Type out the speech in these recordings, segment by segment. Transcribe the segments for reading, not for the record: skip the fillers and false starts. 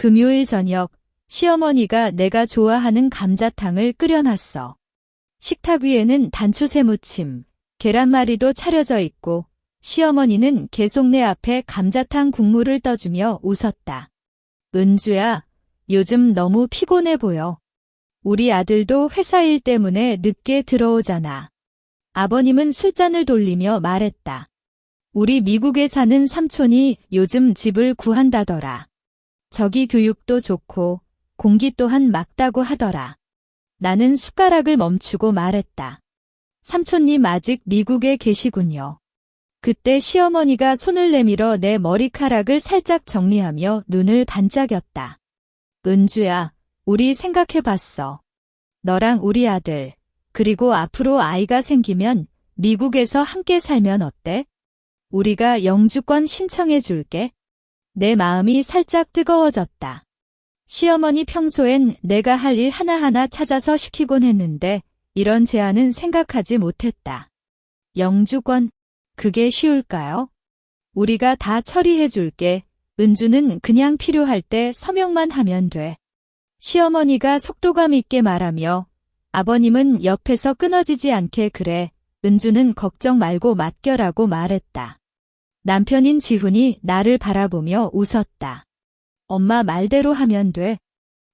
금요일 저녁, 시어머니가 내가 좋아하는 감자탕을 끓여놨어. 식탁 위에는 단추새 무침, 계란말이도 차려져 있고 시어머니는 계속 내 앞에 감자탕 국물을 떠주며 웃었다. 은주야, 요즘 너무 피곤해 보여. 우리 아들도 회사 일 때문에 늦게 들어오잖아. 아버님은 술잔을 돌리며 말했다. 우리 미국에 사는 삼촌이 요즘 집을 구한다더라. 저기 교육도 좋고 공기 또한 맑다고 하더라. 나는 숟가락을 멈추고 말했다. 삼촌님 아직 미국에 계시군요. 그때 시어머니가 손을 내밀어 내 머리카락을 살짝 정리하며 눈을 반짝였다. 은주야, 우리 생각해봤어. 너랑 우리 아들, 그리고 앞으로 아이가 생기면 미국에서 함께 살면 어때? 우리가 영주권 신청해 줄게. 내 마음이 살짝 뜨거워졌다. 시어머니 평소엔 내가 할 일 하나하나 찾아서 시키곤 했는데 이런 제안은 생각하지 못했다. 영주권, 그게 쉬울까요? 우리가 다 처리해 줄게. 은주는 그냥 필요할 때 서명만 하면 돼. 시어머니가 속도감 있게 말하며 아버님은 옆에서 끊어지지 않게 그래. 은주는 걱정 말고 맡겨라고 말했다. 남편인 지훈이 나를 바라보며 웃었다. 엄마 말대로 하면 돼.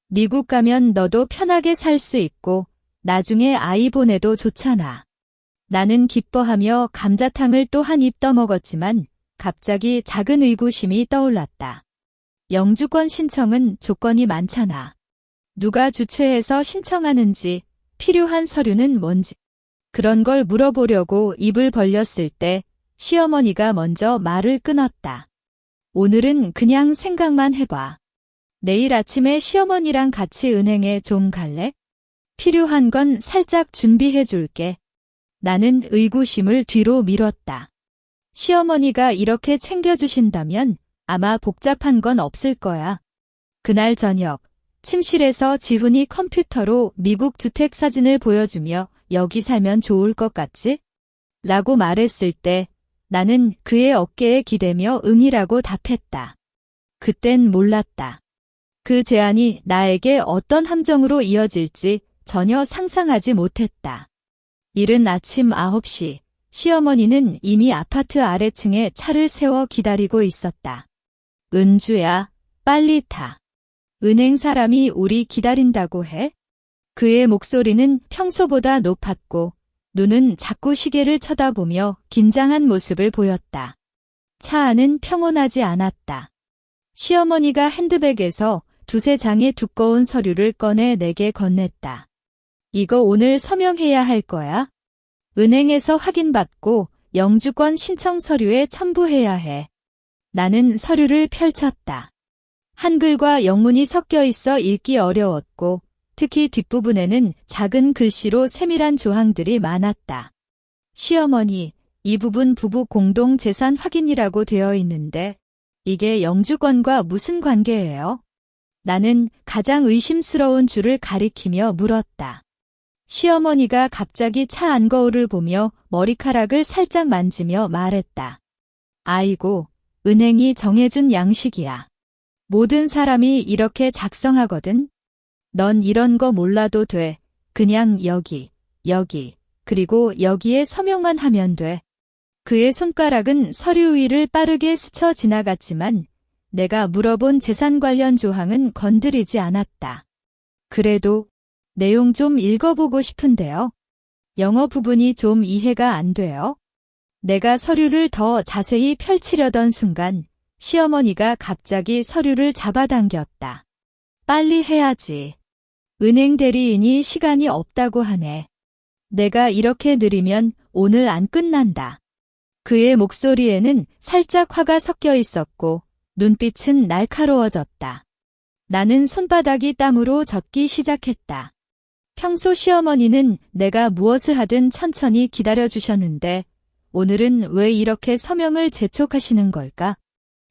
미국 가면 너도 편하게 살 수 있고 나중에 아이 보내도 좋잖아. 나는 기뻐하며 감자탕을 또 한 입 떠먹었지만 갑자기 작은 의구심이 떠올랐다. 영주권 신청은 조건이 많잖아. 누가 주최해서 신청하는지, 필요한 서류는 뭔지. 그런 걸 물어보려고 입을 벌렸을 때 시어머니가 먼저 말을 끊었다. 오늘은 그냥 생각만 해봐. 내일 아침에 시어머니랑 같이 은행에 좀 갈래? 필요한 건 살짝 준비해 줄게. 나는 의구심을 뒤로 미뤘다. 시어머니가 이렇게 챙겨주신다면 아마 복잡한 건 없을 거야. 그날 저녁, 침실에서 지훈이 컴퓨터로 미국 주택 사진을 보여주며 여기 살면 좋을 것 같지? 라고 말했을 때 나는 그의 어깨에 기대며 응이라고 답했다. 그땐 몰랐다. 그 제안이 나에게 어떤 함정으로 이어질지 전혀 상상하지 못했다. 이른 아침 9시, 시어머니는 이미 아파트 아래층에 차를 세워 기다리고 있었다. 은주야, 빨리 타. 은행 사람이 우리 기다린다고 해? 그의 목소리는 평소보다 높았고 눈은 자꾸 시계를 쳐다보며 긴장한 모습을 보였다. 차 안은 평온하지 않았다. 시어머니가 핸드백에서 두세 장의 두꺼운 서류를 꺼내 내게 건넸다. 이거 오늘 서명해야 할 거야. 은행에서 확인받고 영주권 신청 서류에 첨부해야 해. 나는 서류를 펼쳤다. 한글과 영문이 섞여 있어 읽기 어려웠고 특히 뒷부분에는 작은 글씨로 세밀한 조항들이 많았다. 시어머니, 이 부분 부부 공동 재산 확인이라고 되어 있는데 이게 영주권과 무슨 관계예요? 나는 가장 의심스러운 줄을 가리키며 물었다. 시어머니가 갑자기 차 안거울을 보며 머리카락을 살짝 만지며 말했다. 아이고, 은행이 정해준 양식이야. 모든 사람이 이렇게 작성하거든. 넌 이런 거 몰라도 돼. 그냥 여기, 그리고 여기에 서명만 하면 돼. 그의 손가락은 서류 위를 빠르게 스쳐 지나갔지만 내가 물어본 재산 관련 조항은 건드리지 않았다. 그래도 내용 좀 읽어보고 싶은데요. 영어 부분이 좀 이해가 안 돼요. 내가 서류를 더 자세히 펼치려던 순간 시어머니가 갑자기 서류를 잡아당겼다. 빨리 해야지. 은행 대리인이 시간이 없다고 하네. 내가 이렇게 느리면 오늘 안 끝난다. 그의 목소리에는 살짝 화가 섞여 있었고 눈빛은 날카로워졌다. 나는 손바닥이 땀으로 젖기 시작했다. 평소 시어머니는 내가 무엇을 하든 천천히 기다려주셨는데 오늘은 왜 이렇게 서명을 재촉하시는 걸까?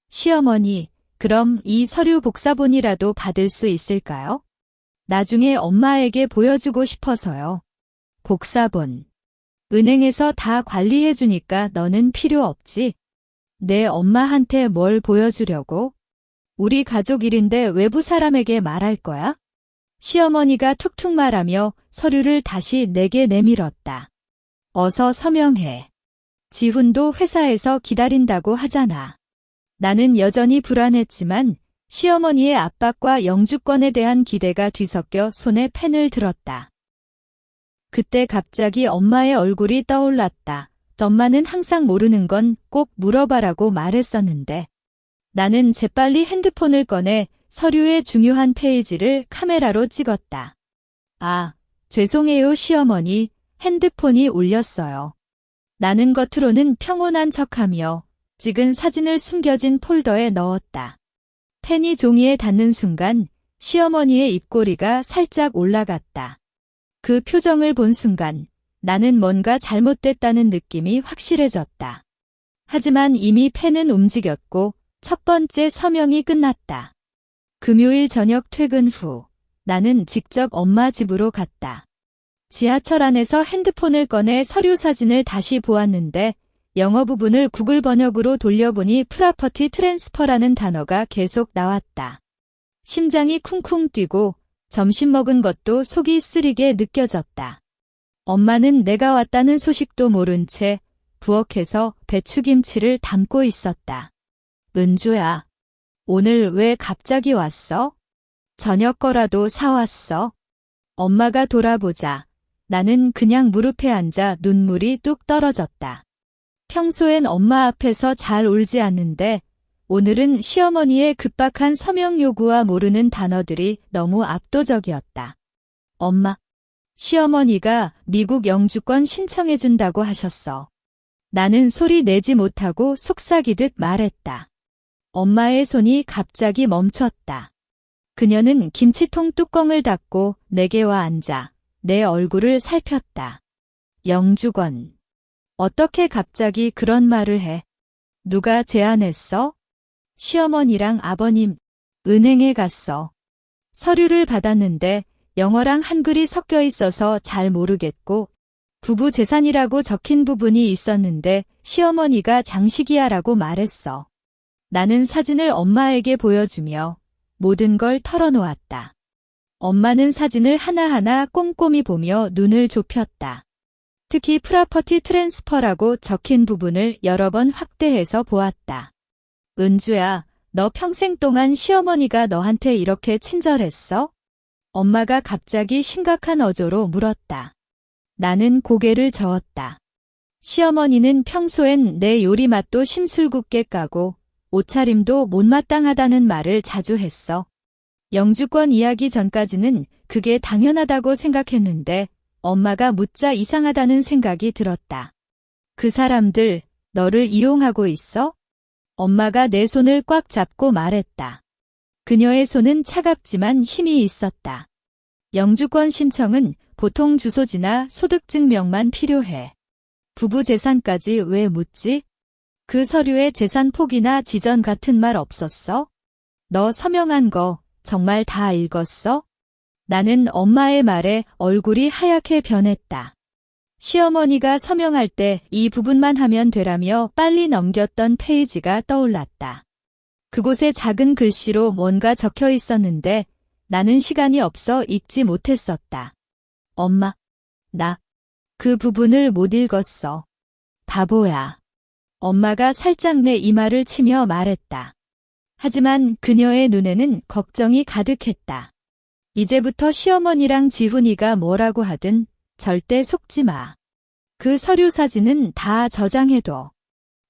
시어머니, 그럼 이 서류 복사본이라도 받을 수 있을까요? 나중에 엄마에게 보여주고 싶어서요. 복사본. 은행에서 다 관리해주니까 너는 필요 없지? 내 엄마한테 뭘 보여주려고? 우리 가족 일인데 외부 사람에게 말할 거야? 시어머니가 툭툭 말하며 서류를 다시 내게 내밀었다. 어서 서명해. 지훈도 회사에서 기다린다고 하잖아. 나는 여전히 불안했지만 시어머니의 압박과 영주권에 대한 기대가 뒤섞여 손에 펜을 들었다. 그때 갑자기 엄마의 얼굴이 떠올랐다. 엄마는 항상 모르는 건 꼭 물어봐라고 말했었는데. 나는 재빨리 핸드폰을 꺼내 서류의 중요한 페이지를 카메라로 찍었다. 아, 죄송해요 시어머니. 핸드폰이 울렸어요. 나는 겉으로는 평온한 척하며 찍은 사진을 숨겨진 폴더에 넣었다. 펜이 종이에 닿는 순간 시어머니의 입꼬리가 살짝 올라갔다. 그 표정을 본 순간 나는 뭔가 잘못됐다는 느낌이 확실해졌다. 하지만 이미 펜은 움직였고 첫 번째 서명이 끝났다. 금요일 저녁 퇴근 후 나는 직접 엄마 집으로 갔다. 지하철 안에서 핸드폰을 꺼내 서류 사진을 다시 보았는데 영어 부분을 구글 번역으로 돌려보니 프라퍼티 트랜스퍼라는 단어가 계속 나왔다. 심장이 쿵쿵 뛰고 점심 먹은 것도 속이 쓰리게 느껴졌다. 엄마는 내가 왔다는 소식도 모른 채 부엌에서 배추김치를 담고 있었다. 은주야, 오늘 왜 갑자기 왔어? 저녁 거라도 사왔어? 엄마가 돌아보자 나는 그냥 무릎에 앉아 눈물이 뚝 떨어졌다. 평소엔 엄마 앞에서 잘 울지 않는데 오늘은 시어머니의 급박한 서명 요구와 모르는 단어들이 너무 압도적이었다. 엄마, 시어머니가 미국 영주권 신청해준다고 하셨어. 나는 소리 내지 못하고 속삭이듯 말했다. 엄마의 손이 갑자기 멈췄다. 그녀는 김치통 뚜껑을 닫고 내게 와 앉아 내 얼굴을 살폈다. 영주권. 어떻게 갑자기 그런 말을 해? 누가 제안했어? 시어머니랑 아버님, 은행에 갔어. 서류를 받았는데 영어랑 한글이 섞여 있어서 잘 모르겠고 부부 재산이라고 적힌 부분이 있었는데 시어머니가 장식이야라고 말했어. 나는 사진을 엄마에게 보여주며 모든 걸 털어놓았다. 엄마는 사진을 하나하나 꼼꼼히 보며 눈을 좁혔다. 특히 프라퍼티 트랜스퍼라고 적힌 부분을 여러 번 확대해서 보았다. 은주야, 너 평생 동안 시어머니가 너한테 이렇게 친절했어? 엄마가 갑자기 심각한 어조로 물었다. 나는 고개를 저었다. 시어머니는 평소엔 내 요리 맛도 심술궂게 까고 옷차림도 못마땅하다는 말을 자주 했어. 영주권 이야기 전까지는 그게 당연하다고 생각했는데 엄마가 묻자 이상하다는 생각이 들었다. 그 사람들 너를 이용하고 있어? 엄마가 내 손을 꽉 잡고 말했다. 그녀의 손은 차갑지만 힘이 있었다. 영주권 신청은 보통 주소지나 소득증명만 필요해. 부부 재산까지 왜 묻지? 그 서류에 재산 폭이나 지전 같은 말 없었어? 너 서명한 거 정말 다 읽었어? 나는 엄마의 말에 얼굴이 하얗게 변했다. 시어머니가 서명할 때 이 부분만 하면 되라며 빨리 넘겼던 페이지가 떠올랐다. 그곳에 작은 글씨로 뭔가 적혀 있었는데 나는 시간이 없어 읽지 못했었다. 엄마, 나 그 부분을 못 읽었어. 바보야. 엄마가 살짝 내 이마를 치며 말했다. 하지만 그녀의 눈에는 걱정이 가득했다. 이제부터 시어머니랑 지훈이가 뭐라고 하든 절대 속지 마. 그 서류 사진은 다 저장해둬.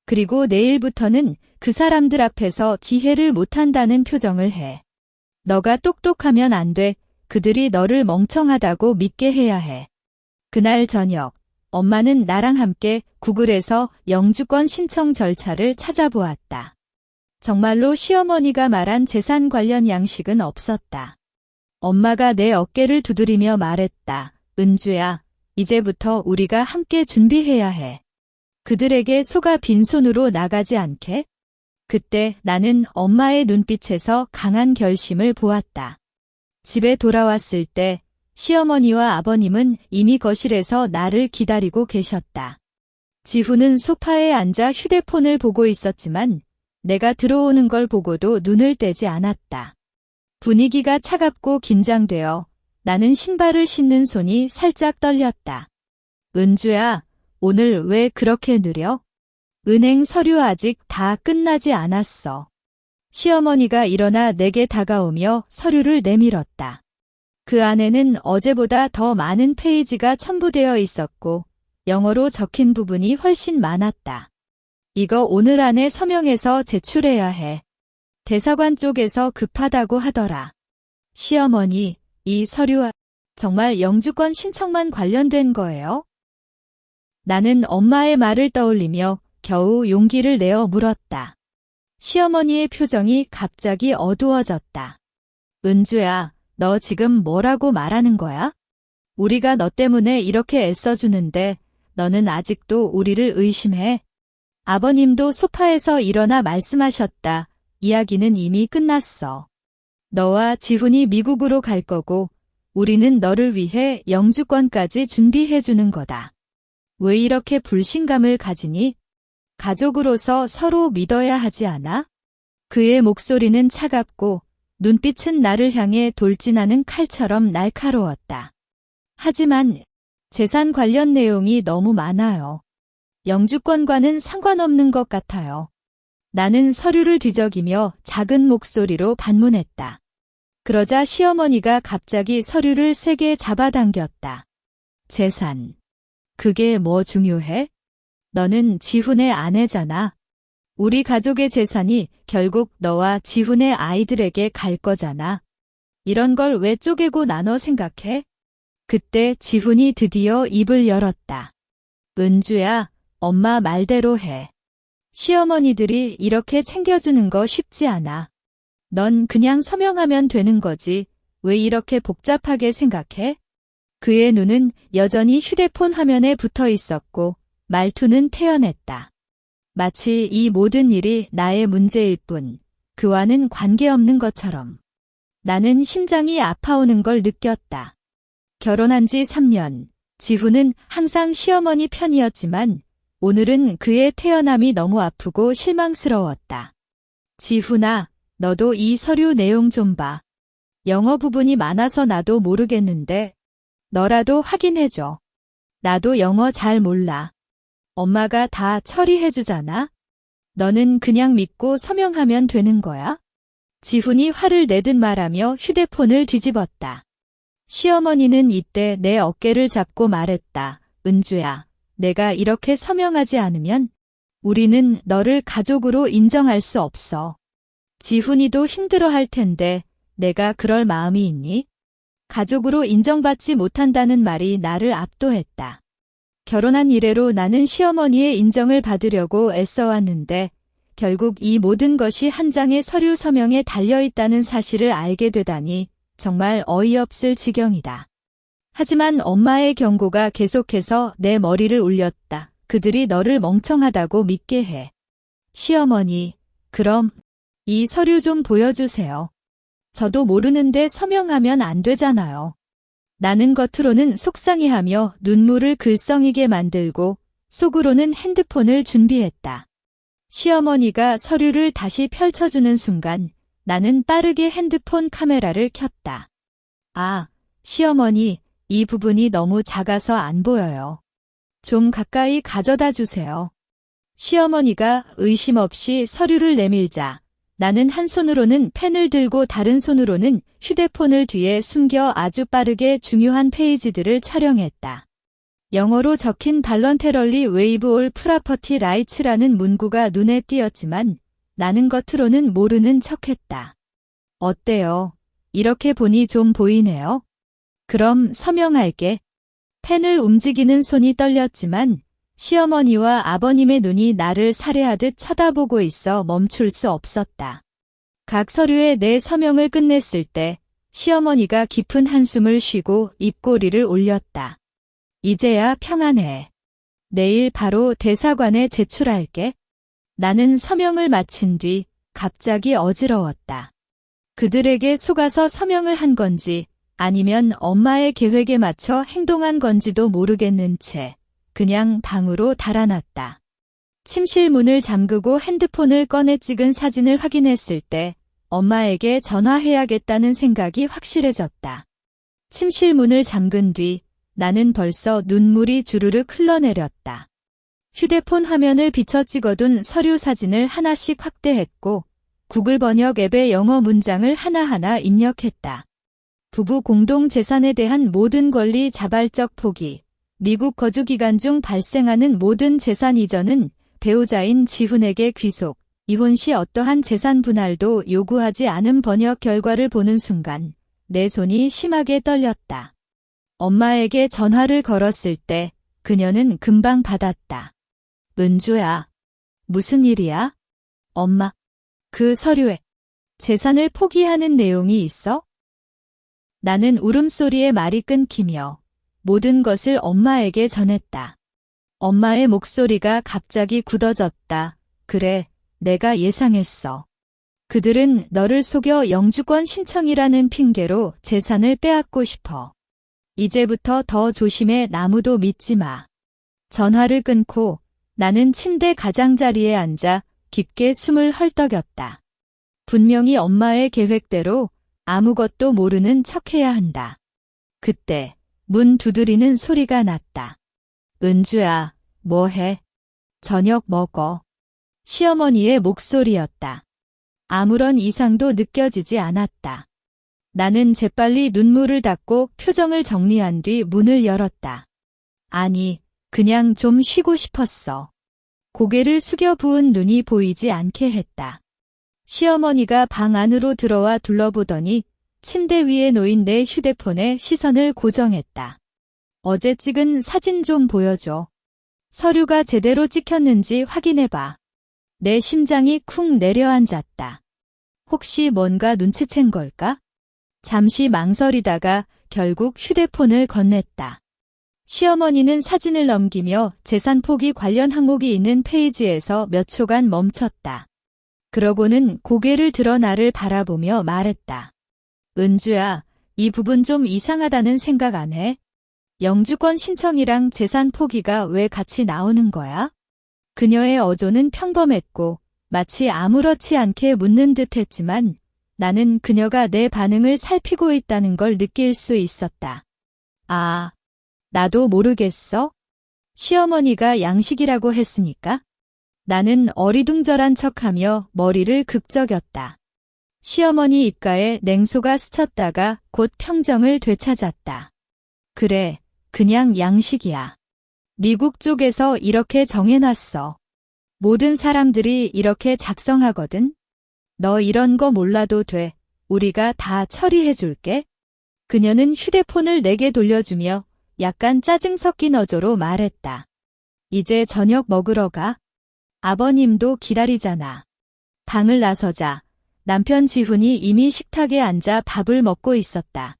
그리고 내일부터는 그 사람들 앞에서 기회를 못한다는 표정을 해. 너가 똑똑하면 안 돼. 그들이 너를 멍청하다고 믿게 해야 해. 그날 저녁, 엄마는 나랑 함께 구글에서 영주권 신청 절차를 찾아보았다. 정말로 시어머니가 말한 재산 관련 양식은 없었다. 엄마가 내 어깨를 두드리며 말했다. 은주야, 이제부터 우리가 함께 준비해야 해. 그들에게 속아 빈손으로 나가지 않게? 그때 나는 엄마의 눈빛에서 강한 결심을 보았다. 집에 돌아왔을 때 시어머니와 아버님은 이미 거실에서 나를 기다리고 계셨다. 지훈은 소파에 앉아 휴대폰을 보고 있었지만 내가 들어오는 걸 보고도 눈을 떼지 않았다. 분위기가 차갑고 긴장되어 나는 신발을 신는 손이 살짝 떨렸다. 은주야, 오늘 왜 그렇게 느려? 은행 서류 아직 다 끝나지 않았어. 시어머니가 일어나 내게 다가오며 서류를 내밀었다. 그 안에는 어제보다 더 많은 페이지가 첨부되어 있었고 영어로 적힌 부분이 훨씬 많았다. 이거 오늘 안에 서명해서 제출해야 해. 대사관 쪽에서 급하다고 하더라. 시어머니, 이 서류 정말 영주권 신청만 관련된 거예요? 나는 엄마의 말을 떠올리며 겨우 용기를 내어 물었다. 시어머니의 표정이 갑자기 어두워졌다. 은주야, 너 지금 뭐라고 말하는 거야? 우리가 너 때문에 이렇게 애써주는데 너는 아직도 우리를 의심해? 아버님도 소파에서 일어나 말씀하셨다. 이야기는 이미 끝났어. 너와 지훈이 미국으로 갈 거고 우리는 너를 위해 영주권까지 준비해주는 거다. 왜 이렇게 불신감을 가지니? 가족으로서 서로 믿어야 하지 않아? 그의 목소리는 차갑고 눈빛은 나를 향해 돌진하는 칼처럼 날카로웠다. 하지만 재산 관련 내용이 너무 많아요. 영주권과는 상관없는 것 같아요. 나는 서류를 뒤적이며 작은 목소리로 반문했다. 그러자 시어머니가 갑자기 서류를 세게 잡아당겼다. 재산. 그게 뭐 중요해? 너는 지훈의 아내잖아. 우리 가족의 재산이 결국 너와 지훈의 아이들에게 갈 거잖아. 이런 걸 왜 쪼개고 나눠 생각해? 그때 지훈이 드디어 입을 열었다. 은주야, 엄마 말대로 해. 시어머니들이 이렇게 챙겨주는 거 쉽지 않아. 넌 그냥 서명하면 되는 거지. 왜 이렇게 복잡하게 생각해? 그의 눈은 여전히 휴대폰 화면에 붙어 있었고 말투는 태연했다. 마치 이 모든 일이 나의 문제일 뿐 그와는 관계없는 것처럼. 나는 심장이 아파오는 걸 느꼈다. 결혼한 지 3년, 지훈은 항상 시어머니 편이었지만 오늘은 그의 태연함이 너무 아프고 실망스러웠다. 지훈아, 너도 이 서류 내용 좀 봐. 영어 부분이 많아서 나도 모르겠는데 너라도 확인해줘. 나도 영어 잘 몰라. 엄마가 다 처리해주잖아. 너는 그냥 믿고 서명하면 되는 거야? 지훈이 화를 내듯 말하며 휴대폰을 뒤집었다. 시어머니는 이때 내 어깨를 잡고 말했다. 은주야, 내가 이렇게 서명하지 않으면 우리는 너를 가족으로 인정할 수 없어. 지훈이도 힘들어할 텐데 내가 그럴 마음이 있니? 가족으로 인정받지 못한다는 말이 나를 압도했다. 결혼한 이래로 나는 시어머니의 인정을 받으려고 애써왔는데 결국 이 모든 것이 한 장의 서류 서명에 달려있다는 사실을 알게 되다니 정말 어이없을 지경이다. 하지만 엄마의 경고가 계속해서 내 머리를 울렸다. 그들이 너를 멍청하다고 믿게 해. 시어머니, 그럼 이 서류 좀 보여주세요. 저도 모르는데 서명하면 안 되잖아요. 나는 겉으로는 속상해하며 눈물을 글썽이게 만들고 속으로는 핸드폰을 준비했다. 시어머니가 서류를 다시 펼쳐주는 순간 나는 빠르게 핸드폰 카메라를 켰다. 아, 시어머니, 이 부분이 너무 작아서 안 보여요. 좀 가까이 가져다 주세요. 시어머니가 의심 없이 서류를 내밀자 나는 한 손으로는 펜을 들고 다른 손으로는 휴대폰을 뒤에 숨겨 아주 빠르게 중요한 페이지들을 촬영했다. 영어로 적힌 발런테럴리 웨이브 올 프라퍼티 라이츠라는 문구가 눈에 띄었지만 나는 겉으로는 모르는 척했다. 어때요? 이렇게 보니 좀 보이네요. 그럼 서명할게. 펜을 움직이는 손이 떨렸지만 시어머니와 아버님의 눈이 나를 살해하듯 쳐다보고 있어 멈출 수 없었다. 각 서류에 내 서명을 끝냈을 때 시어머니가 깊은 한숨을 쉬고 입꼬리를 올렸다. 이제야 평안해. 내일 바로 대사관에 제출할게. 나는 서명을 마친 뒤 갑자기 어지러웠다. 그들에게 속아서 서명을 한 건지 아니면 엄마의 계획에 맞춰 행동한 건지도 모르겠는 채 그냥 방으로 달아났다. 침실 문을 잠그고 핸드폰을 꺼내 찍은 사진을 확인했을 때 엄마에게 전화해야겠다는 생각이 확실해졌다. 침실 문을 잠근 뒤 나는 벌써 눈물이 주르륵 흘러내렸다. 휴대폰 화면을 비춰 찍어둔 서류 사진을 하나씩 확대했고 구글 번역 앱에 영어 문장을 하나하나 입력했다. 부부 공동 재산에 대한 모든 권리 자발적 포기, 미국 거주 기간 중 발생하는 모든 재산 이전은 배우자인 지훈에게 귀속, 이혼 시 어떠한 재산 분할도 요구하지 않은 번역 결과를 보는 순간 내 손이 심하게 떨렸다. 엄마에게 전화를 걸었을 때 그녀는 금방 받았다. 은주야, 무슨 일이야? 엄마, 그 서류에 재산을 포기하는 내용이 있어? 나는 울음소리에 말이 끊기며 모든 것을 엄마에게 전했다. 엄마의 목소리가 갑자기 굳어졌다. 그래, 내가 예상했어. 그들은 너를 속여 영주권 신청이라는 핑계로 재산을 빼앗고 싶어. 이제부터 더 조심해. 아무도 믿지 마. 전화를 끊고 나는 침대 가장자리에 앉아 깊게 숨을 헐떡였다. 분명히 엄마의 계획대로 아무것도 모르는 척해야 한다. 그때 문 두드리는 소리가 났다. 은주야, 뭐해? 저녁 먹어. 시어머니의 목소리였다. 아무런 이상도 느껴지지 않았다. 나는 재빨리 눈물을 닦고 표정을 정리한 뒤 문을 열었다. 아니, 그냥 좀 쉬고 싶었어. 고개를 숙여 부은 눈이 보이지 않게 했다. 시어머니가 방 안으로 들어와 둘러보더니 침대 위에 놓인 내 휴대폰에 시선을 고정했다. 어제 찍은 사진 좀 보여줘. 서류가 제대로 찍혔는지 확인해봐. 내 심장이 쿵 내려앉았다. 혹시 뭔가 눈치챈 걸까? 잠시 망설이다가 결국 휴대폰을 건넸다. 시어머니는 사진을 넘기며 재산 포기 관련 항목이 있는 페이지에서 몇 초간 멈췄다. 그러고는 고개를 들어 나를 바라보며 말했다. 은주야, 이 부분 좀 이상하다는 생각 안 해? 영주권 신청이랑 재산 포기가 왜 같이 나오는 거야? 그녀의 어조는 평범했고 마치 아무렇지 않게 묻는 듯 했지만 나는 그녀가 내 반응을 살피고 있다는 걸 느낄 수 있었다. 아, 나도 모르겠어? 시어머니가 양식이라고 했으니까? 나는 어리둥절한 척하며 머리를 극적였다. 시어머니 입가에 냉소가 스쳤다가 곧 평정을 되찾았다. 그래, 그냥 양식이야. 미국 쪽에서 이렇게 정해놨어. 모든 사람들이 이렇게 작성하거든. 너 이런 거 몰라도 돼. 우리가 다 처리해줄게. 그녀는 휴대폰을 내게 돌려주며 약간 짜증 섞인 어조로 말했다. 이제 저녁 먹으러 가. 아버님도 기다리잖아. 방을 나서자 남편 지훈이 이미 식탁에 앉아 밥을 먹고 있었다.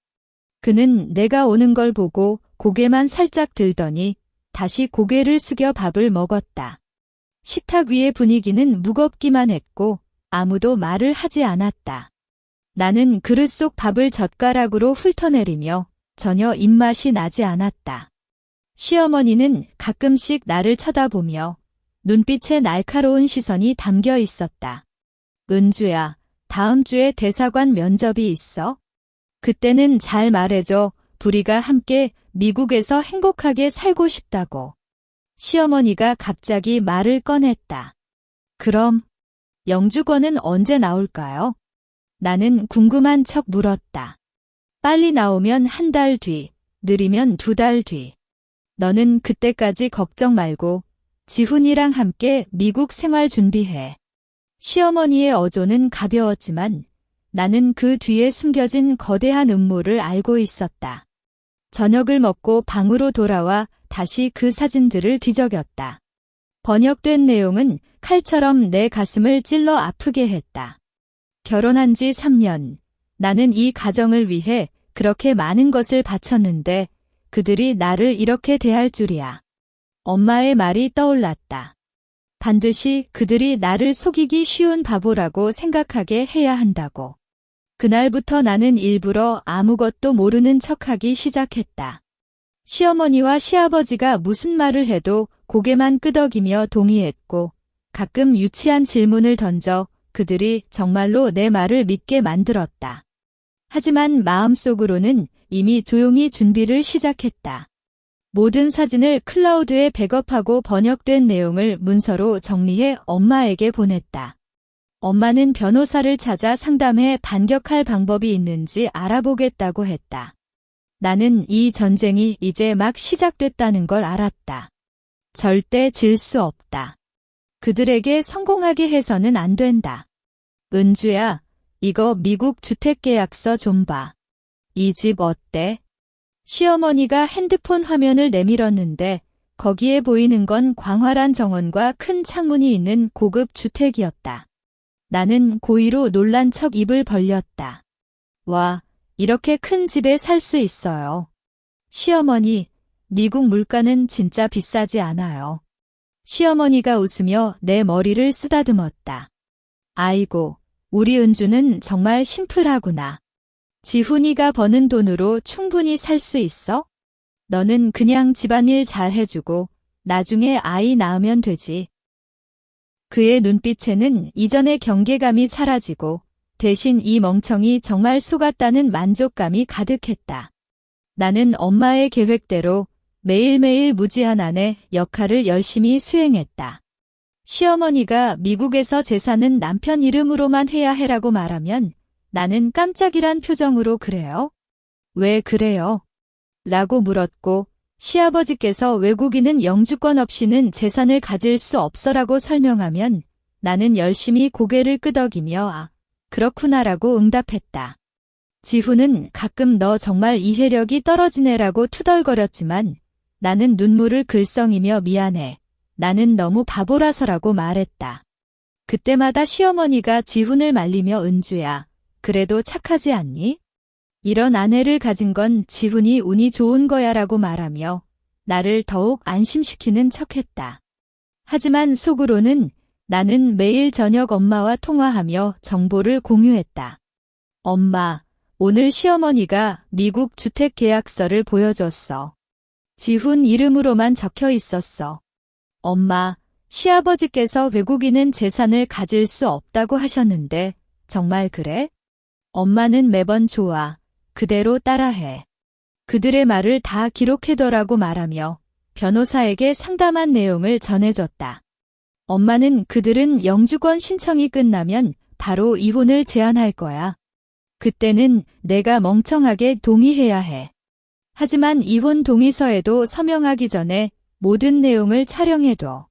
그는 내가 오는 걸 보고 고개만 살짝 들더니 다시 고개를 숙여 밥을 먹었다. 식탁 위의 분위기는 무겁기만 했고 아무도 말을 하지 않았다. 나는 그릇 속 밥을 젓가락으로 훑어내리며 전혀 입맛이 나지 않았다. 시어머니는 가끔씩 나를 쳐다보며 눈빛에 날카로운 시선이 담겨 있었다. 은주야, 다음 주에 대사관 면접이 있어? 그때는 잘 말해줘. 우리가 함께 미국에서 행복하게 살고 싶다고. 시어머니가 갑자기 말을 꺼냈다. 그럼 영주권은 언제 나올까요? 나는 궁금한 척 물었다. 빨리 나오면 한 달 뒤, 느리면 2달 뒤. 너는 그때까지 걱정 말고 지훈이랑 함께 미국 생활 준비해. 시어머니의 어조는 가벼웠지만 나는 그 뒤에 숨겨진 거대한 음모를 알고 있었다. 저녁을 먹고 방으로 돌아와 다시 그 사진들을 뒤적였다. 번역된 내용은 칼처럼 내 가슴을 찔러 아프게 했다. 결혼한 지 3년, 나는 이 가정을 위해 그렇게 많은 것을 바쳤는데 그들이 나를 이렇게 대할 줄이야. 엄마의 말이 떠올랐다. 반드시 그들이 나를 속이기 쉬운 바보라고 생각하게 해야 한다고. 그날부터 나는 일부러 아무것도 모르는 척하기 시작했다. 시어머니와 시아버지가 무슨 말을 해도 고개만 끄덕이며 동의했고 가끔 유치한 질문을 던져 그들이 정말로 내 말을 믿게 만들었다. 하지만 마음속으로는 이미 조용히 준비를 시작했다. 모든 사진을 클라우드에 백업하고 번역된 내용을 문서로 정리해 엄마에게 보냈다. 엄마는 변호사를 찾아 상담해 반격할 방법이 있는지 알아보겠다고 했다. 나는 이 전쟁이 이제 막 시작됐다는 걸 알았다. 절대 질 수 없다. 그들에게 성공하게 해서는 안 된다. 은주야, 이거 미국 주택계약서 좀 봐. 이 집 어때? 시어머니가 핸드폰 화면을 내밀었는데 거기에 보이는 건 광활한 정원과 큰 창문이 있는 고급 주택이었다. 나는 고의로 놀란 척 입을 벌렸다. 와, 이렇게 큰 집에 살 수 있어요. 시어머니, 미국 물가는 진짜 비싸지 않아요. 시어머니가 웃으며 내 머리를 쓰다듬었다. 아이고, 우리 은주는 정말 심플하구나. 지훈이가 버는 돈으로 충분히 살 수 있어? 너는 그냥 집안일 잘 해주고 나중에 아이 낳으면 되지. 그의 눈빛에는 이전의 경계감이 사라지고 대신 이 멍청이 정말 속았다는 만족감이 가득했다. 나는 엄마의 계획대로 매일매일 무지한 아내 역할을 열심히 수행했다. 시어머니가 미국에서 재산은 남편 이름으로만 해야 해라고 말하면 나는 깜짝이란 표정으로 그래요? 왜 그래요? 라고 물었고 시아버지께서 외국인은 영주권 없이는 재산을 가질 수 없어라고 설명하면 나는 열심히 고개를 끄덕이며 아, 그렇구나라고 응답했다. 지훈은 가끔 너 정말 이해력이 떨어지네라고 투덜거렸지만 나는 눈물을 글썽이며 미안해. 나는 너무 바보라서라고 말했다. 그때마다 시어머니가 지훈을 말리며 은주야, 그래도 착하지 않니? 이런 아내를 가진 건 지훈이 운이 좋은 거야라고 말하며 나를 더욱 안심시키는 척했다. 하지만 속으로는 나는 매일 저녁 엄마와 통화하며 정보를 공유했다. 엄마, 오늘 시어머니가 미국 주택계약서를 보여줬어. 지훈 이름으로만 적혀 있었어. 엄마, 시아버지께서 외국인은 재산을 가질 수 없다고 하셨는데 정말 그래? 엄마는 매번 좋아. 그대로 따라해. 그들의 말을 다 기록해둬라고 말하며 변호사에게 상담한 내용을 전해줬다. 엄마는 그들은 영주권 신청이 끝나면 바로 이혼을 제안할 거야. 그때는 내가 멍청하게 동의해야 해. 하지만 이혼 동의서에도 서명하기 전에 모든 내용을 촬영해둬.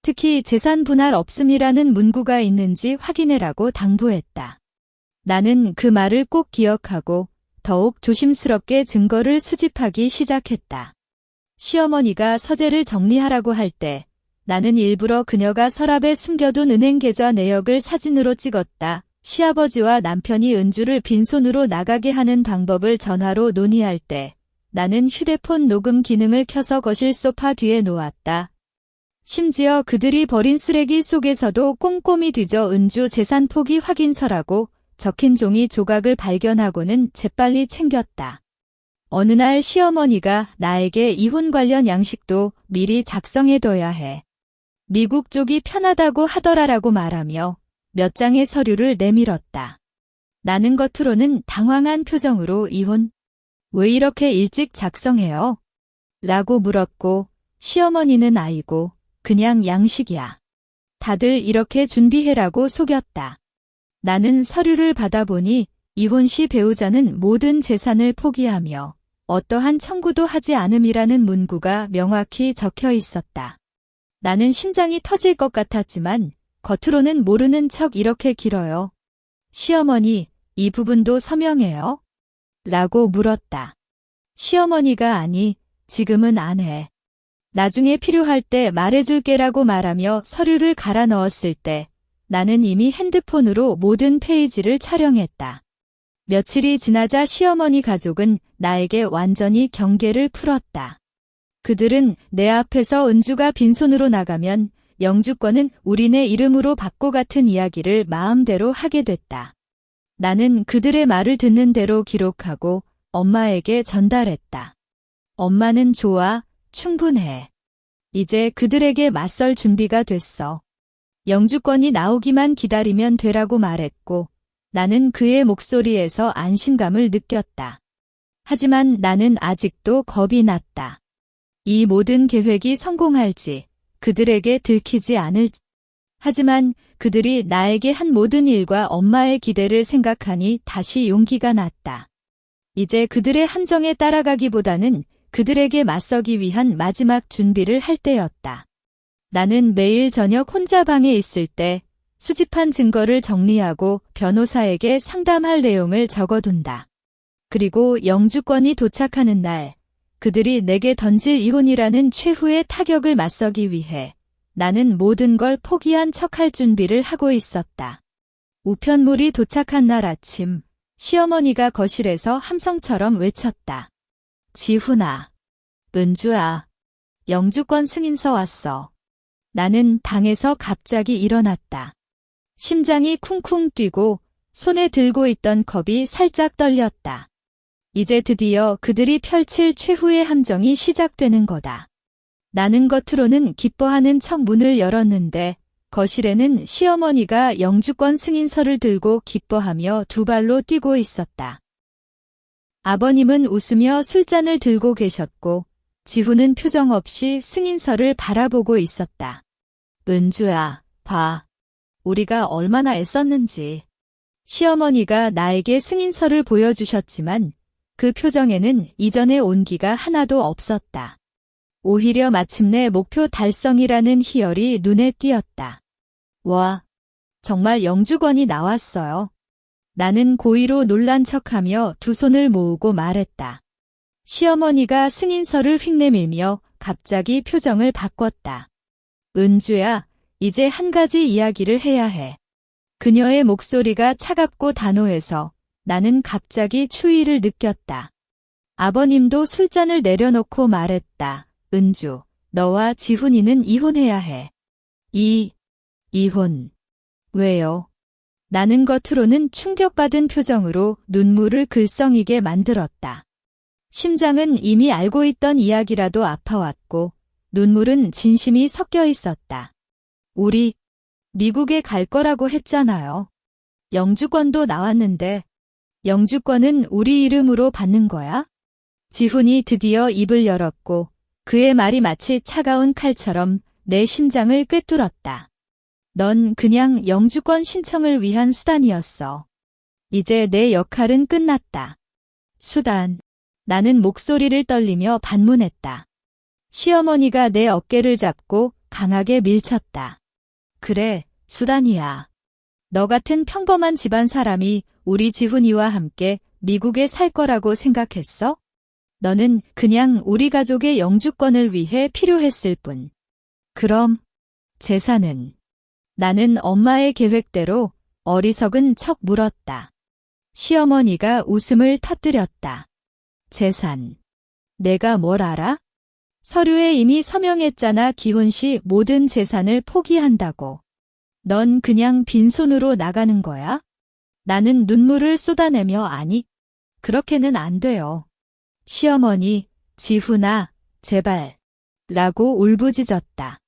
특히 재산 분할 없음이라는 문구가 있는지 확인해라고 당부했다. 나는 그 말을 꼭 기억하고 더욱 조심스럽게 증거를 수집하기 시작했다. 시어머니가 서재를 정리하라고 할 때 나는 일부러 그녀가 서랍에 숨겨둔 은행 계좌 내역을 사진으로 찍었다. 시아버지와 남편이 은주를 빈손으로 나가게 하는 방법을 전화로 논의할 때 나는 휴대폰 녹음 기능을 켜서 거실 소파 뒤에 놓았다. 심지어 그들이 버린 쓰레기 속에서도 꼼꼼히 뒤져 은주 재산 포기 확인서라고 적힌 종이 조각을 발견하고는 재빨리 챙겼다. 어느 날 시어머니가 나에게 이혼 관련 양식도 미리 작성해둬야 해. 미국 쪽이 편하다고 하더라라고 말하며 몇 장의 서류를 내밀었다. 나는 겉으로는 당황한 표정으로 이혼? 왜 이렇게 일찍 작성해요? 라고 물었고 시어머니는 아이고 그냥 양식이야. 다들 이렇게 준비해라고 속였다. 나는 서류를 받아보니 이혼 시 배우자는 모든 재산을 포기하며 어떠한 청구도 하지 않음이라는 문구가 명확히 적혀 있었다. 나는 심장이 터질 것 같았지만 겉으로는 모르는 척 이렇게 길어요. 시어머니, 이 부분도 서명해요? 라고 물었다. 시어머니가 아니, 지금은 안 해. 나중에 필요할 때 말해줄게라고 말하며 서류를 갈아 넣었을 때 나는 이미 핸드폰으로 모든 페이지를 촬영했다. 며칠이 지나자 시어머니 가족은 나에게 완전히 경계를 풀었다. 그들은 내 앞에서 은주가 빈손으로 나가면 영주권은 우리네 이름으로 받고 같은 이야기를 마음대로 하게 됐다. 나는 그들의 말을 듣는 대로 기록하고 엄마에게 전달했다. 엄마는 좋아, 충분해. 이제 그들에게 맞설 준비가 됐어. 영주권이 나오기만 기다리면 되라고 말했고 나는 그의 목소리에서 안심감을 느꼈다. 하지만 나는 아직도 겁이 났다. 이 모든 계획이 성공할지, 그들에게 들키지 않을지. 하지만 그들이 나에게 한 모든 일과 엄마의 기대를 생각하니 다시 용기가 났다. 이제 그들의 함정에 따라가기보다는 그들에게 맞서기 위한 마지막 준비를 할 때였다. 나는 매일 저녁 혼자 방에 있을 때 수집한 증거를 정리하고 변호사에게 상담할 내용을 적어둔다. 그리고 영주권이 도착하는 날, 그들이 내게 던질 이혼이라는 최후의 타격을 맞서기 위해 나는 모든 걸 포기한 척할 준비를 하고 있었다. 우편물이 도착한 날 아침, 시어머니가 거실에서 함성처럼 외쳤다. 지훈아, 은주아, 영주권 승인서 왔어. 나는 방에서 갑자기 일어났다. 심장이 쿵쿵 뛰고 손에 들고 있던 컵이 살짝 떨렸다. 이제 드디어 그들이 펼칠 최후의 함정이 시작되는 거다. 나는 겉으로는 기뻐하는 척 문을 열었는데 거실에는 시어머니가 영주권 승인서를 들고 기뻐하며 두 발로 뛰고 있었다. 아버님은 웃으며 술잔을 들고 계셨고 지훈은 표정 없이 승인서를 바라보고 있었다. 은주야, 봐. 우리가 얼마나 애썼는지. 시어머니가 나에게 승인서를 보여주셨지만 그 표정에는 이전의 온기가 하나도 없었다. 오히려 마침내 목표 달성이라는 희열이 눈에 띄었다. 와, 정말 영주권이 나왔어요. 나는 고의로 놀란 척하며 두 손을 모으고 말했다. 시어머니가 승인서를 휙내밀며 갑자기 표정을 바꿨다. 은주야, 이제 한 가지 이야기를 해야 해. 그녀의 목소리가 차갑고 단호해서 나는 갑자기 추위를 느꼈다. 아버님도 술잔을 내려놓고 말했다. 은주, 너와 지훈이는 이혼해야 해. 이혼. 왜요? 나는 겉으로는 충격받은 표정으로 눈물을 글썽이게 만들었다. 심장은 이미 알고 있던 이야기라도 아파왔고 눈물은 진심이 섞여 있었다. 우리 미국에 갈 거라고 했잖아요. 영주권도 나왔는데 영주권은 우리 이름으로 받는 거야? 지훈이 드디어 입을 열었고 그의 말이 마치 차가운 칼처럼 내 심장을 꿰뚫었다. 넌 그냥 영주권 신청을 위한 수단이었어. 이제 내 역할은 끝났다. 수단. 나는 목소리를 떨리며 반문했다. 시어머니가 내 어깨를 잡고 강하게 밀쳤다. 그래, 수단이야. 너 같은 평범한 집안 사람이 우리 지훈이와 함께 미국에 살 거라고 생각했어? 너는 그냥 우리 가족의 영주권을 위해 필요했을 뿐. 그럼 재산은? 나는 엄마의 계획대로 어리석은 척 물었다. 시어머니가 웃음을 터뜨렸다. 재산. 내가 뭘 알아? 서류에 이미 서명했잖아. 기혼 시 모든 재산을 포기한다고. 넌 그냥 빈손으로 나가는 거야? 나는 눈물을 쏟아내며 아니, 그렇게는 안 돼요. 시어머니, 지훈아, 제발. 라고 울부짖었다.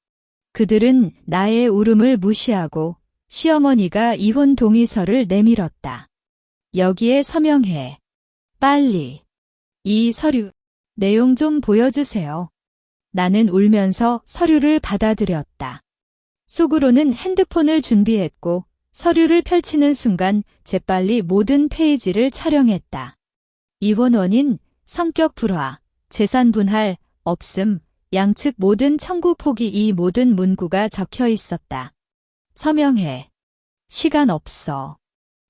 그들은 나의 울음을 무시하고 시어머니가 이혼 동의서를 내밀었다. 여기에 서명해. 빨리. 이 서류, 내용 좀 보여주세요. 나는 울면서 서류를 받아들였다. 속으로는 핸드폰을 준비했고 서류를 펼치는 순간 재빨리 모든 페이지를 촬영했다. 이혼 원인, 성격 불화, 재산 분할, 없음, 양측 모든 청구 포기 이 모든 문구가 적혀 있었다. 서명해. 시간 없어.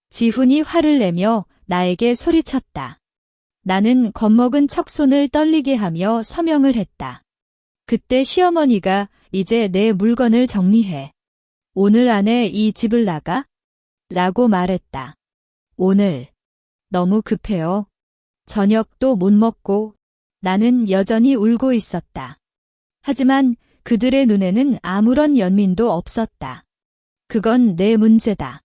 지훈이 화를 내며 나에게 소리쳤다. 나는 겁먹은 척 손을 떨리게 하며 서명을 했다. 그때 시어머니가 이제 내 물건을 정리해. 오늘 안에 이 집을 나가? 라고 말했다. 오늘. 너무 급해요. 저녁도 못 먹고 나는 여전히 울고 있었다. 하지만 그들의 눈에는 아무런 연민도 없었다. 그건 내 문제다.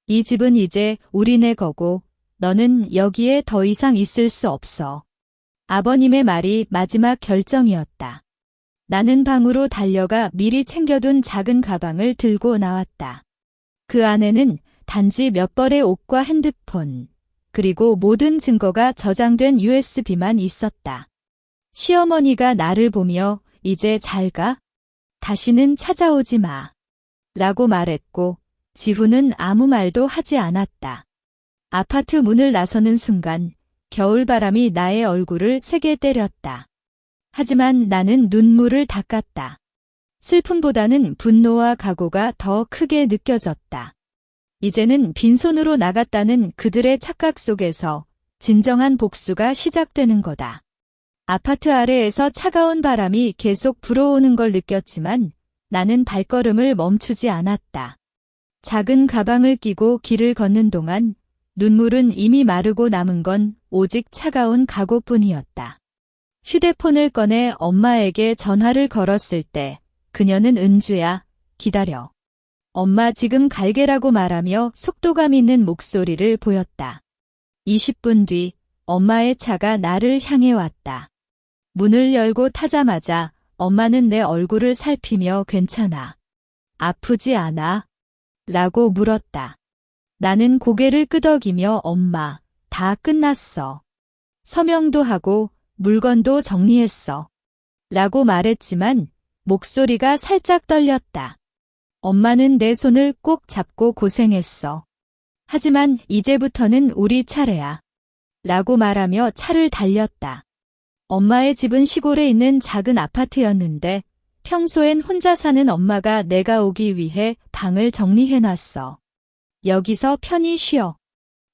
이 집은 이제 우리네 거고 너는 여기에 더 이상 있을 수 없어. 아버님의 말이 마지막 결정이었다. 나는 방으로 달려가 미리 챙겨둔 작은 가방을 들고 나왔다. 그 안에는 단지 몇 벌의 옷과 핸드폰, 그리고 모든 증거가 저장된 USB만 있었다. 시어머니가 나를 보며 이제 잘 가? 다시는 찾아오지 마. 라고 말했고 지훈은 아무 말도 하지 않았다. 아파트 문을 나서는 순간 겨울바람이 나의 얼굴을 세게 때렸다. 하지만 나는 눈물을 닦았다. 슬픔보다는 분노와 각오가 더 크게 느껴졌다. 이제는 빈손으로 나갔다는 그들의 착각 속에서 진정한 복수가 시작되는 거다. 아파트 아래에서 차가운 바람이 계속 불어오는 걸 느꼈지만 나는 발걸음을 멈추지 않았다. 작은 가방을 끼고 길을 걷는 동안 눈물은 이미 마르고 남은 건 오직 차가운 각오뿐이었다. 휴대폰을 꺼내 엄마에게 전화를 걸었을 때 그녀는 은주야, 기다려. 엄마 지금 갈게라고 말하며 속도감 있는 목소리를 보였다. 20분 뒤 엄마의 차가 나를 향해 왔다. 문을 열고 타자마자 엄마는 내 얼굴을 살피며 괜찮아. 아프지 않아? 라고 물었다. 나는 고개를 끄덕이며 엄마, 다 끝났어. 서명도 하고 물건도 정리했어. 라고 말했지만 목소리가 살짝 떨렸다. 엄마는 내 손을 꼭 잡고 고생했어. 하지만 이제부터는 우리 차례야. 라고 말하며 차를 달렸다. 엄마의 집은 시골에 있는 작은 아파트였는데 평소엔 혼자 사는 엄마가 내가 오기 위해 방을 정리해놨어. 여기서 편히 쉬어.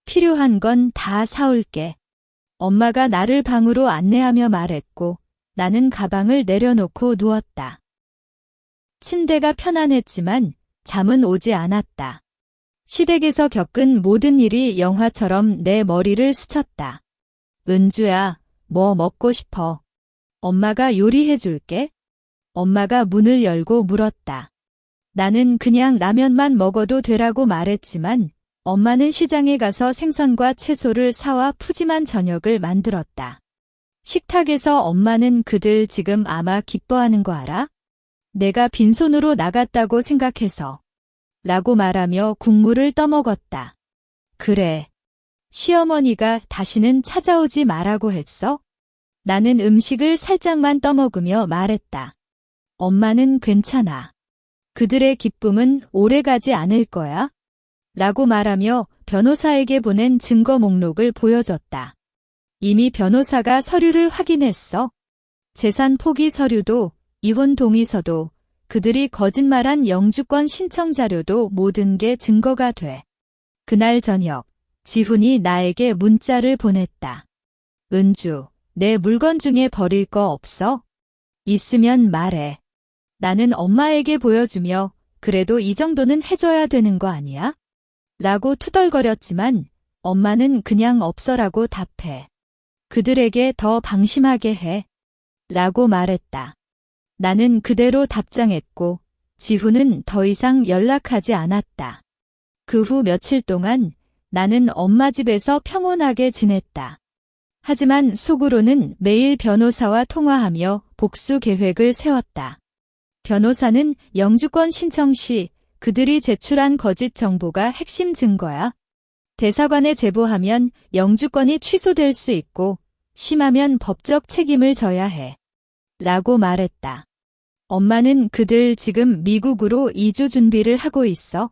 필요한 건 다 사올게. 엄마가 나를 방으로 안내하며 말했고 나는 가방을 내려놓고 누웠다. 침대가 편안했지만 잠은 오지 않았다. 시댁에서 겪은 모든 일이 영화처럼 내 머리를 스쳤다. 은주야, 뭐 먹고 싶어? 엄마가 요리해줄게. 엄마가 문을 열고 물었다. 나는 그냥 라면만 먹어도 되라고 말했지만 엄마는 시장에 가서 생선과 채소를 사와 푸짐한 저녁을 만들었다. 식탁에서 엄마는 그들 지금 아마 기뻐하는 거 알아? 내가 빈손으로 나갔다고 생각해서. 라고 말하며 국물을 떠먹었다. 그래. 시어머니가 다시는 찾아오지 말라고 했어? 나는 음식을 살짝만 떠먹으며 말했다. 엄마는 괜찮아. 그들의 기쁨은 오래가지 않을 거야. 라고 말하며 변호사에게 보낸 증거 목록을 보여줬다. 이미 변호사가 서류를 확인했어. 재산 포기 서류도 이혼 동의서도 그들이 거짓말한 영주권 신청 자료도 모든 게 증거가 돼. 그날 저녁 지훈이 나에게 문자를 보냈다. 은주, 내 물건 중에 버릴 거 없어? 있으면 말해. 나는 엄마에게 보여주며 그래도 이 정도는 해줘야 되는 거 아니야? 라고 투덜거렸지만 엄마는 그냥 없어라고 답해. 그들에게 더 방심하게 해. 라고 말했다. 나는 그대로 답장했고 지훈은 더 이상 연락하지 않았다. 그 후 며칠 동안 나는 엄마 집에서 평온하게 지냈다. 하지만 속으로는 매일 변호사와 통화하며 복수 계획을 세웠다. 변호사는 영주권 신청 시 그들이 제출한 거짓 정보가 핵심 증거야. 대사관에 제보하면 영주권이 취소될 수 있고 심하면 법적 책임을 져야 해. 라고 말했다. 엄마는 그들 지금 미국으로 이주 준비를 하고 있어.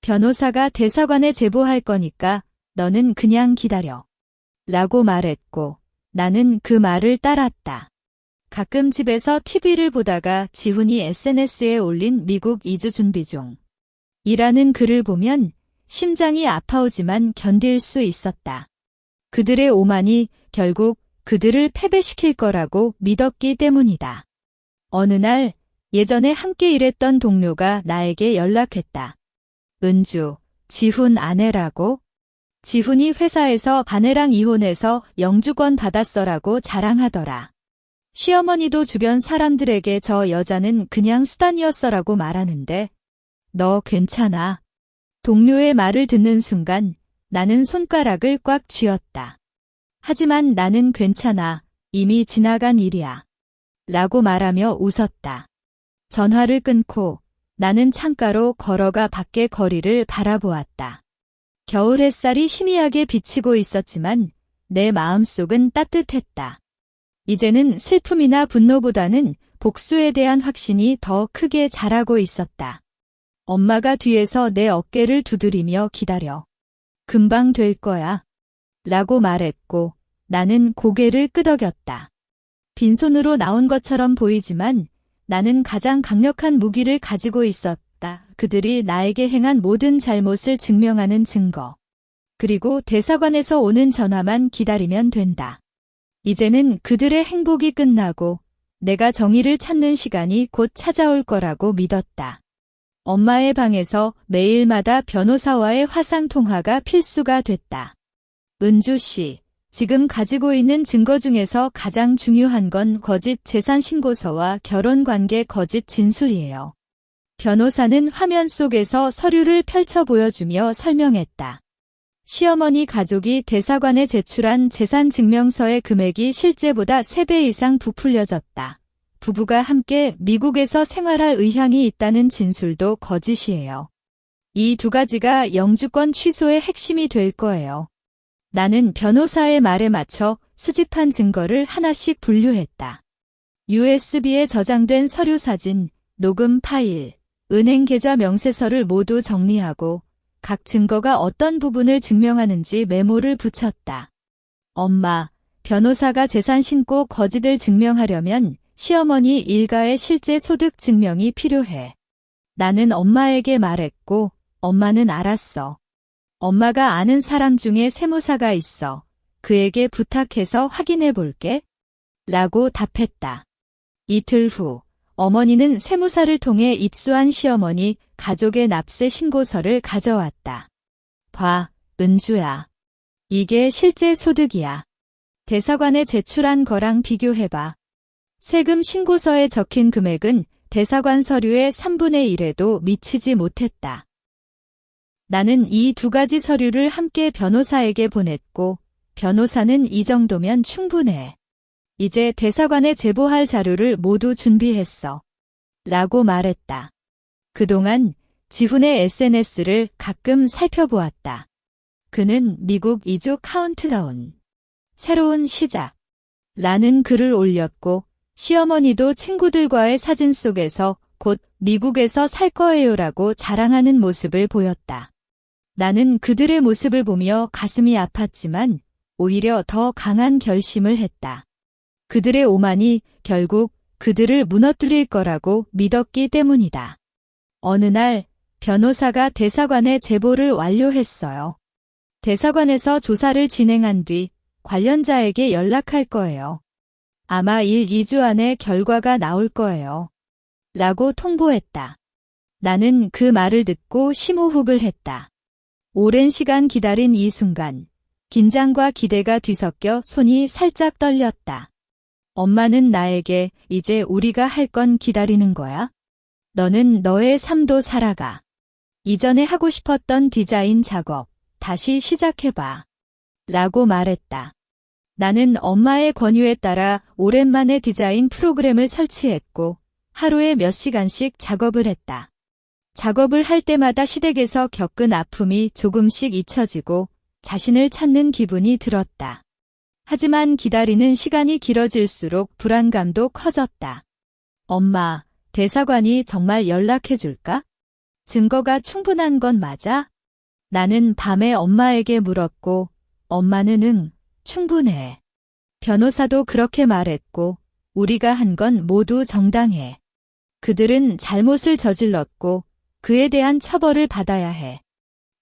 변호사가 대사관에 제보할 거니까 너는 그냥 기다려. 라고 말했고 나는 그 말을 따랐다. 가끔 집에서 TV를 보다가 지훈이 SNS에 올린 미국 이주 준비 중 이라는 글을 보면 심장이 아파오지만 견딜 수 있었다. 그들의 오만이 결국 그들을 패배시킬 거라고 믿었기 때문이다. 어느 날 예전에 함께 일했던 동료가 나에게 연락했다. 은주, 지훈 아내라고? 지훈이 회사에서 아내랑 이혼해서 영주권 받았어라고 자랑하더라. 시어머니도 주변 사람들에게 저 여자는 그냥 수단이었어라고 말하는데 너 괜찮아? 동료의 말을 듣는 순간 나는 손가락을 꽉 쥐었다. 하지만 나는 괜찮아. 이미 지나간 일이야. 라고 말하며 웃었다. 전화를 끊고 나는 창가로 걸어가 밖의 거리를 바라보았다. 겨울 햇살이 희미하게 비치고 있었지만 내 마음속은 따뜻했다. 이제는 슬픔이나 분노보다는 복수에 대한 확신이 더 크게 자라고 있었다. 엄마가 뒤에서 내 어깨를 두드리며 기다려. 금방 될 거야. 라고 말했고 나는 고개를 끄덕였다. 빈손으로 나온 것처럼 보이지만 나는 가장 강력한 무기를 가지고 있었다. 그들이 나에게 행한 모든 잘못을 증명하는 증거. 그리고 대사관에서 오는 전화만 기다리면 된다. 이제는 그들의 행복이 끝나고 내가 정의를 찾는 시간이 곧 찾아올 거라고 믿었다. 엄마의 방에서 매일마다 변호사와의 화상통화가 필수가 됐다. 은주 씨, 지금 가지고 있는 증거 중에서 가장 중요한 건 거짓 재산 신고서와 결혼관계 거짓 진술이에요. 변호사는 화면 속에서 서류를 펼쳐 보여주며 설명했다. 시어머니 가족이 대사관에 제출한 재산증명서의 금액이 실제보다 3배 이상 부풀려졌다. 부부가 함께 미국에서 생활할 의향이 있다는 진술도 거짓이에요. 이 두 가지가 영주권 취소의 핵심이 될 거예요. 나는 변호사의 말에 맞춰 수집한 증거를 하나씩 분류했다. USB에 저장된 서류 사진, 녹음 파일, 은행 계좌 명세서를 모두 정리하고 각 증거가 어떤 부분을 증명하는지 메모를 붙였다. 엄마, 변호사가 재산 신고 거짓을 증명하려면 시어머니 일가의 실제 소득 증명이 필요해. 나는 엄마에게 말했고 엄마는 알았어. 엄마가 아는 사람 중에 세무사가 있어. 그에게 부탁해서 확인해 볼게. 라고 답했다. 이틀 후 어머니는 세무사를 통해 입수한 시어머니 가족의 납세 신고서를 가져왔다. 봐, 은주야. 이게 실제 소득이야. 대사관에 제출한 거랑 비교해봐. 세금 신고서에 적힌 금액은 대사관 서류의 3분의 1에도 미치지 못했다. 나는 이 두 가지 서류를 함께 변호사에게 보냈고 변호사는 이 정도면 충분해. 이제 대사관에 제보할 자료를 모두 준비했어. 라고 말했다. 그동안 지훈의 SNS를 가끔 살펴보았다. 그는 미국 이주 카운트다운. 새로운 시작. 라는 글을 올렸고 시어머니도 친구들과의 사진 속에서 곧 미국에서 살 거예요라고 자랑하는 모습을 보였다. 나는 그들의 모습을 보며 가슴이 아팠지만 오히려 더 강한 결심을 했다. 그들의 오만이 결국 그들을 무너뜨릴 거라고 믿었기 때문이다. 어느 날 변호사가 대사관에 제보를 완료했어요. 대사관에서 조사를 진행한 뒤 관련자에게 연락할 거예요. 아마 1-2주 안에 결과가 나올 거예요. 라고 통보했다. 나는 그 말을 듣고 심호흡을 했다. 오랜 시간 기다린 이 순간, 긴장과 기대가 뒤섞여 손이 살짝 떨렸다. 엄마는 나에게 이제 우리가 할 건 기다리는 거야? 너는 너의 삶도 살아가. 이전에 하고 싶었던 디자인 작업, 다시 시작해봐. 라고 말했다. 나는 엄마의 권유에 따라 오랜만에 디자인 프로그램을 설치했고 하루에 몇 시간씩 작업을 했다. 작업을 할 때마다 시댁에서 겪은 아픔이 조금씩 잊혀지고 자신을 찾는 기분이 들었다. 하지만 기다리는 시간이 길어질수록 불안감도 커졌다. 엄마, 대사관이 정말 연락해줄까? 증거가 충분한 건 맞아? 나는 밤에 엄마에게 물었고 엄마는 응, 충분해. 변호사도 그렇게 말했고 우리가 한 건 모두 정당해. 그들은 잘못을 저질렀고 그에 대한 처벌을 받아야 해.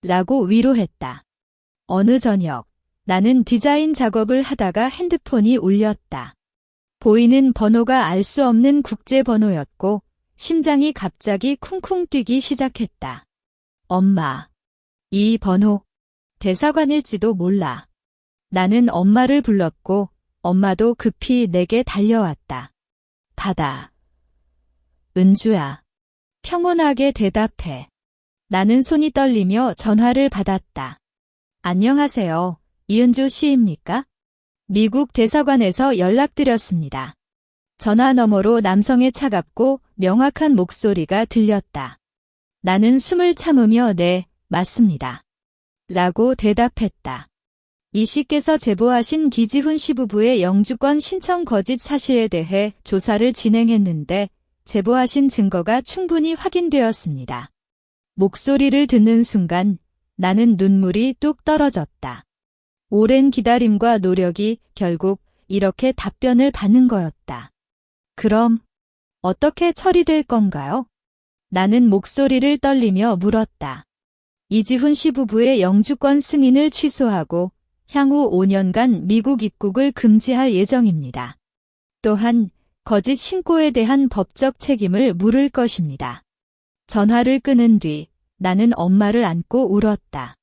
라고 위로했다. 어느 저녁 나는 디자인 작업을 하다가 핸드폰이 울렸다. 보이는 번호가 알 수 없는 국제번호였고 심장이 갑자기 쿵쿵 뛰기 시작했다. 엄마. 이 번호 대사관일지도 몰라. 나는 엄마를 불렀고 엄마도 급히 내게 달려왔다. 받아. 은주야. 평온하게 대답해. 나는 손이 떨리며 전화를 받았다. 안녕하세요. 이은주 씨입니까? 미국 대사관에서 연락드렸습니다. 전화 너머로 남성의 차갑고 명확한 목소리가 들렸다. 나는 숨을 참으며 네, 맞습니다. 라고 대답했다. 이 씨께서 제보하신 기지훈 씨 부부의 영주권 신청 거짓 사실에 대해 조사를 진행했는데 제보하신 증거가 충분히 확인되었습니다. 목소리를 듣는 순간 나는 눈물이 뚝 떨어졌다. 오랜 기다림과 노력이 결국 이렇게 답변을 받는 거였다. 그럼 어떻게 처리될 건가요? 나는 목소리를 떨리며 물었다. 이지훈 씨 부부의 영주권 승인을 취소하고 향후 5년간 미국 입국을 금지할 예정입니다. 또한 거짓 신고에 대한 법적 책임을 물을 것입니다. 전화를 끊은 뒤 나는 엄마를 안고 울었다.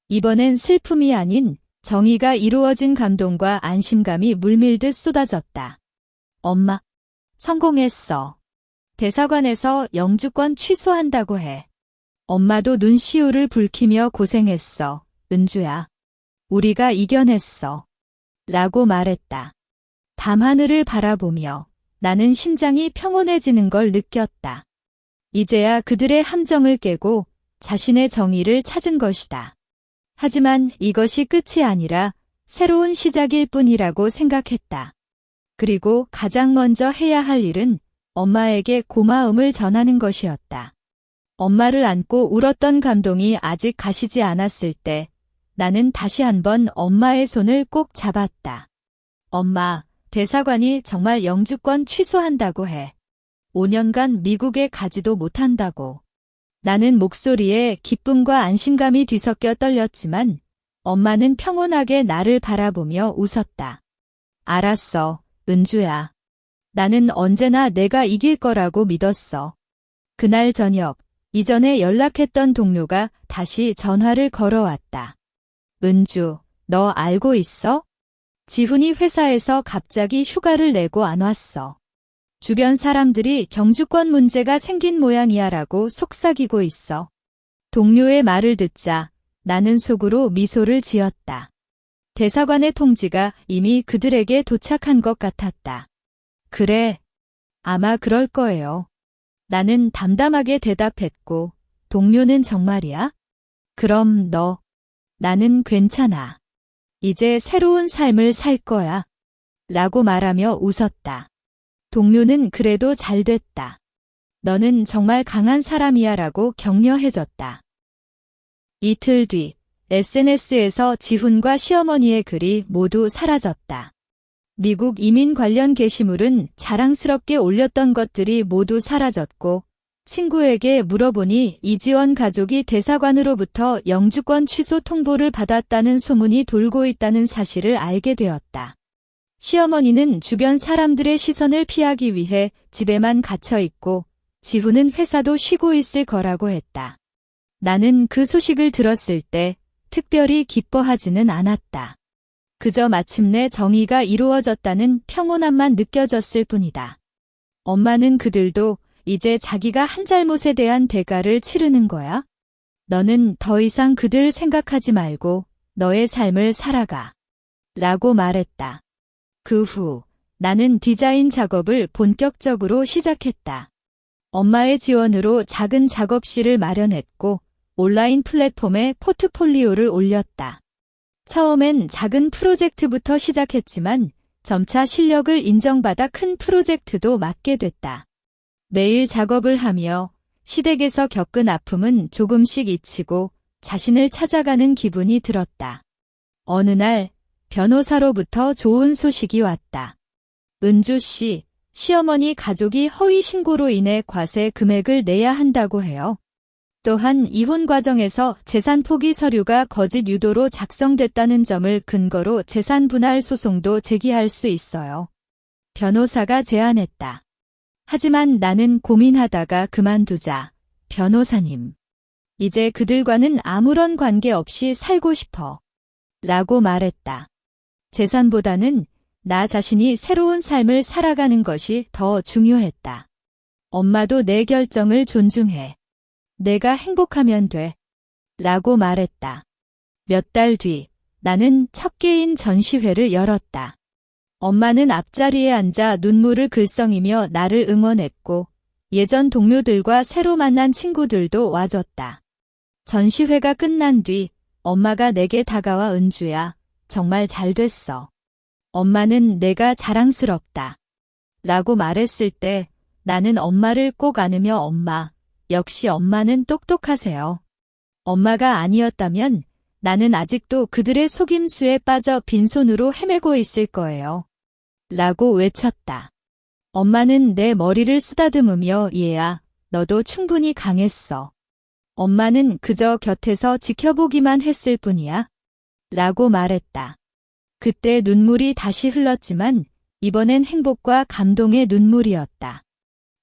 이번엔 슬픔이 아닌 정의가 이루어진 감동과 안심감이 물밀듯 쏟아졌다. 엄마, 성공했어. 대사관에서 영주권 취소한다고 해. 엄마도 눈시울을 붉히며 고생했어, 은주야. 우리가 이겨냈어. 라고 말했다. 밤하늘을 바라보며 나는 심장이 평온해지는 걸 느꼈다. 이제야 그들의 함정을 깨고 자신의 정의를 찾은 것이다. 하지만 이것이 끝이 아니라 새로운 시작일 뿐이라고 생각했다. 그리고 가장 먼저 해야 할 일은 엄마에게 고마움을 전하는 것이었다. 엄마를 안고 울었던 감동이 아직 가시지 않았을 때 나는 다시 한번 엄마의 손을 꼭 잡았다. 엄마, 대사관이 정말 영주권 취소한다고 해. 5년간 미국에 가지도 못한다고. 나는 목소리에 기쁨과 안심감이 뒤섞여 떨렸지만 엄마는 평온하게 나를 바라보며 웃었다. 알았어, 은주야. 나는 언제나 내가 이길 거라고 믿었어. 그날 저녁, 이전에 연락했던 동료가 다시 전화를 걸어왔다. 은주, 너 알고 있어? 지훈이 회사에서 갑자기 휴가를 내고 안 왔어. 주변 사람들이 영주권 문제가 생긴 모양이야라고 속삭이고 있어. 동료의 말을 듣자 나는 속으로 미소를 지었다. 대사관의 통지가 이미 그들에게 도착한 것 같았다. 그래, 아마 그럴 거예요. 나는 담담하게 대답했고 동료는 정말이야? 그럼 너, 나는 괜찮아. 이제 새로운 삶을 살 거야. 라고 말하며 웃었다. 동료는 그래도 잘 됐다. 너는 정말 강한 사람이야 라고 격려해줬다. 이틀 뒤 SNS에서 지훈과 시어머니의 글이 모두 사라졌다. 미국 이민 관련 게시물은 자랑스럽게 올렸던 것들이 모두 사라졌고 친구에게 물어보니 이지원 가족이 대사관으로부터 영주권 취소 통보를 받았다는 소문이 돌고 있다는 사실을 알게 되었다. 시어머니는 주변 사람들의 시선을 피하기 위해 집에만 갇혀 있고 지훈은 회사도 쉬고 있을 거라고 했다. 나는 그 소식을 들었을 때 특별히 기뻐하지는 않았다. 그저 마침내 정의가 이루어졌다는 평온함만 느껴졌을 뿐이다. 엄마는 그들도 이제 자기가 한 잘못에 대한 대가를 치르는 거야? 너는 더 이상 그들 생각하지 말고 너의 삶을 살아가. 라고 말했다. 그 후 나는 디자인 작업을 본격적으로 시작했다. 엄마의 지원으로 작은 작업실을 마련했고 온라인 플랫폼에 포트폴리오를 올렸다. 처음엔 작은 프로젝트부터 시작했지만 점차 실력을 인정받아 큰 프로젝트도 맡게 됐다. 매일 작업을 하며 시댁에서 겪은 아픔은 조금씩 잊히고 자신을 찾아가는 기분이 들었다. 어느 날 변호사로부터 좋은 소식이 왔다. 은주 씨, 시어머니 가족이 허위 신고로 인해 과세 금액을 내야 한다고 해요. 또한 이혼 과정에서 재산 포기 서류가 거짓 유도로 작성됐다는 점을 근거로 재산 분할 소송도 제기할 수 있어요. 변호사가 제안했다. 하지만 나는 고민하다가 그만두자. 변호사님. 이제 그들과는 아무런 관계 없이 살고 싶어. 라고 말했다. 재산보다는 나 자신이 새로운 삶을 살아가는 것이 더 중요했다. 엄마도 내 결정을 존중해. 내가 행복하면 돼. 라고 말했다. 몇 달 뒤 나는 첫 개인 전시회를 열었다. 엄마는 앞자리에 앉아 눈물을 글썽이며 나를 응원했고 예전 동료들과 새로 만난 친구들도 와줬다. 전시회가 끝난 뒤 엄마가 내게 다가와 은주야, 정말 잘 됐어. 엄마는 내가 자랑스럽다. 라고 말했을 때 나는 엄마를 꼭 안으며 엄마, 역시 엄마는 똑똑하세요. 엄마가 아니었다면 나는 아직도 그들의 속임수에 빠져 빈손으로 헤매고 있을 거예요. 라고 외쳤다. 엄마는 내 머리를 쓰다듬으며 얘야, 너도 충분히 강했어. 엄마는 그저 곁에서 지켜보기만 했을 뿐이야. 라고 말했다. 그때 눈물이 다시 흘렀지만 이번엔 행복과 감동의 눈물이었다.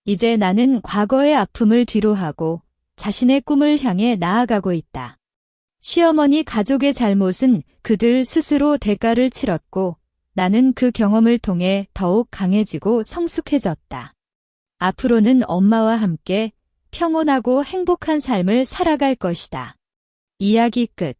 이제 나는 과거의 아픔을 뒤로하고 자신의 꿈을 향해 나아가고 있다. 시어머니 가족의 잘못은 그들 스스로 대가를 치렀고 나는 그 경험을 통해 더욱 강해지고 성숙해졌다. 앞으로는 엄마와 함께 평온하고 행복한 삶을 살아갈 것이다. 이야기 끝.